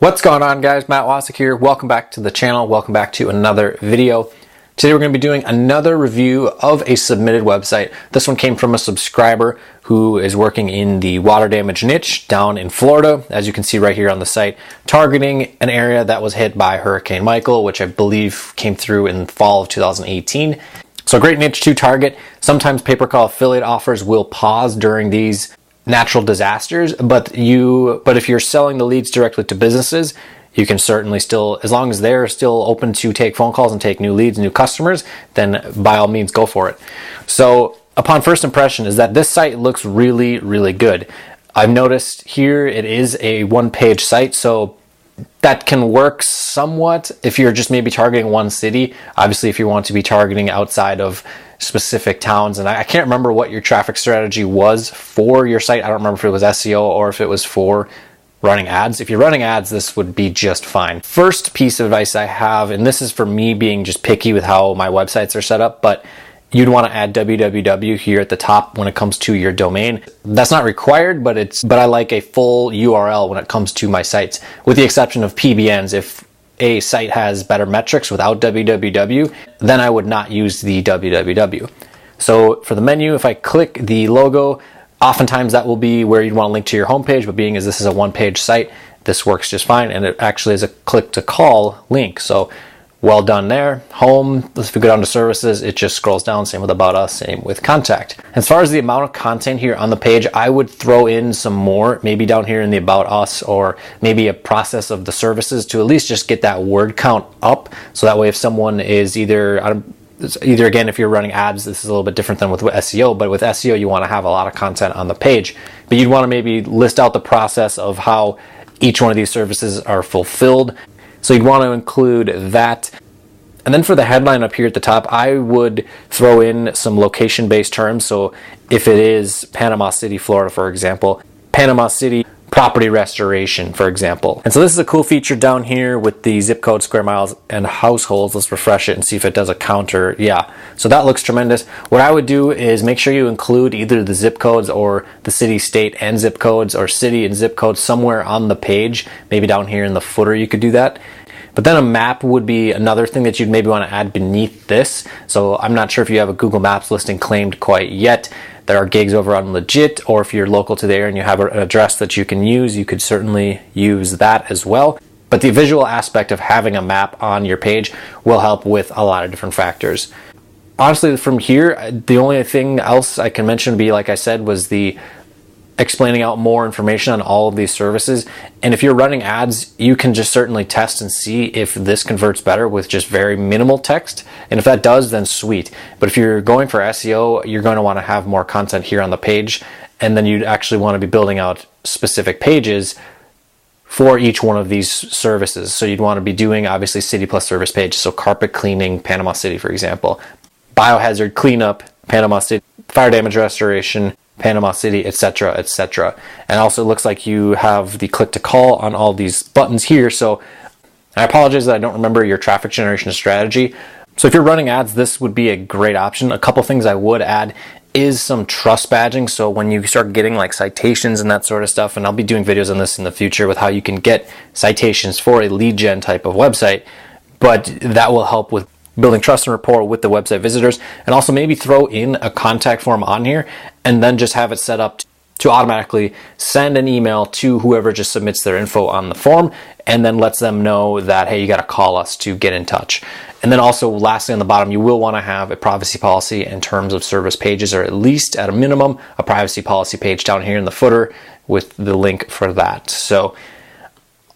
What's going on, guys? Matt Wasik here. Welcome back to the channel. Welcome back to another video. Today we're going to be doing another review of a submitted website. This one came from a subscriber who is working in the water damage niche down in Florida, as you can see right here on the site, targeting an area that was hit by Hurricane Michael, which I believe came through in fall of 2018. So a great niche to target. Sometimes pay-per-call affiliate offers will pause during these natural disasters, but if you're selling the leads directly to businesses, you can certainly still, as long as they're still open to take phone calls and take new leads, new customers, then by all means go for it. So upon first impression is that this site looks really, really good. I've noticed here it is a one-page site, so that can work somewhat if you're just maybe targeting one city. Obviously, if you want to be targeting outside of specific towns, and I can't remember what your traffic strategy was for your site. I don't remember if it was SEO or if it was for running ads. If you're running ads, this would be just fine. First piece of advice I have, and this is for me being just picky with how my websites are set up, but you'd want to add www here at the top when it comes to your domain. That's not required, but I like a full URL when it comes to my sites, with the exception of PBNs. If a site has better metrics without www, then I would not use the www. So for the menu, if I click the logo, oftentimes that will be where you'd want to link to your homepage, but being as this is a one-page site, this works just fine, and it actually is a click to call link. So well done there. Home, if we go down to services, it just scrolls down. Same with About Us, same with Contact. As far as the amount of content here on the page, I would throw in some more, maybe down here in the About Us, or maybe a process of the services to at least just get that word count up. So that way if someone is either again, if you're running ads, this is a little bit different than with SEO, but with SEO, you want to have a lot of content on the page. But you'd want to maybe list out the process of how each one of these services are fulfilled. So you'd want to include that. And then for the headline up here at the top, I would throw in some location-based terms. So if it is Panama City, Florida, for example, Panama City property restoration, for example. And so this is a cool feature down here with the zip code, square miles, and households. Let's refresh it and see if it does a counter. Yeah, so that looks tremendous. What I would do is make sure you include either the zip codes or the city, state, and zip codes, or city and zip codes somewhere on the page. Maybe down here in the footer you could do that. But then a map would be another thing that you'd maybe want to add beneath this. So I'm not sure if you have a Google Maps listing claimed quite yet. There are gigs over on Legit, or if you're local to there and you have an address that you can use, you could certainly use that as well. But the visual aspect of having a map on your page will help with a lot of different factors. Honestly, from here, the only thing else I can mention would be, like I said, was the explaining out more information on all of these services. And if you're running ads, you can just certainly test and see if this converts better with just very minimal text. And if that does, then sweet. But if you're going for SEO, you're going to want to have more content here on the page. And then you'd actually want to be building out specific pages for each one of these services. So you'd want to be doing, obviously, city plus service page. So carpet cleaning, Panama City, for example. Biohazard cleanup, Panama City. Fire damage restoration, Panama City, etc., etc. And also it looks like you have the click to call on all these buttons here. So I apologize that I don't remember your traffic generation strategy. So if you're running ads, this would be a great option. A couple things I would add is some trust badging. So when you start getting like citations and that sort of stuff, and I'll be doing videos on this in the future with how you can get citations for a lead gen type of website, but that will help with building trust and rapport with the website visitors. And also maybe throw in a contact form on here and then just have it set up to automatically send an email to whoever just submits their info on the form, and then lets them know that, hey, you got to call us to get in touch. And then also lastly on the bottom, you will want to have a privacy policy in terms of service pages, or at least at a minimum a privacy policy page down here in the footer with the link for that. So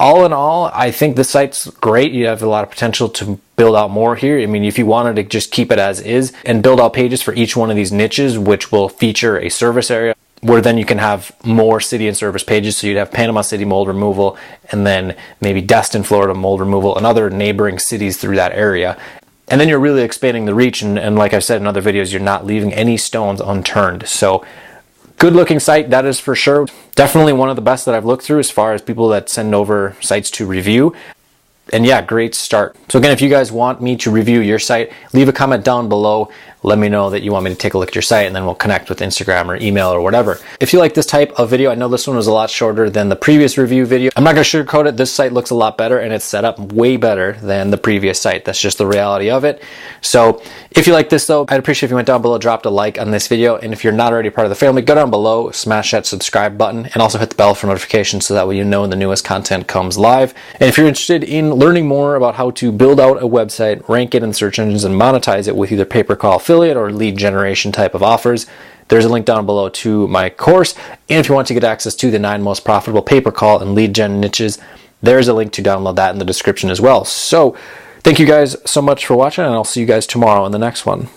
all in all, I think this site's great. You have a lot of potential to build out more here. I mean, if you wanted to just keep it as is and build out pages for each one of these niches, which will feature a service area, where then you can have more city and service pages. So you'd have Panama City mold removal, and then maybe Destin, Florida mold removal, and other neighboring cities through that area. And then you're really expanding the reach. And like I said in other videos, you're not leaving any stones unturned. So good looking site, that is for sure. Definitely one of the best that I've looked through as far as people that send over sites to review. And yeah, great start. So again, if you guys want me to review your site, leave a comment down below. let me know that you want me to take a look at your site, and then we'll connect with Instagram or email or whatever. If you like this type of video, I know this one was a lot shorter than the previous review video. I'm not going to sugarcoat it. This site looks a lot better and it's set up way better than the previous site. That's just the reality of it. So if you like this though, I'd appreciate if you went down below, dropped a like on this video. And if you're not already part of the family, go down below, smash that subscribe button, and also hit the bell for notifications so that way you know when the newest content comes live. And if you're interested in learning more about how to build out a website, rank it in search engines, and monetize it with either pay-per-call affiliate or lead generation type of offers, there's a link down below to my course. And if you want to get access to the 9 most profitable pay-per-call and lead gen niches, there's a link to download that in the description as well. So thank you guys so much for watching, and I'll see you guys tomorrow in the next one.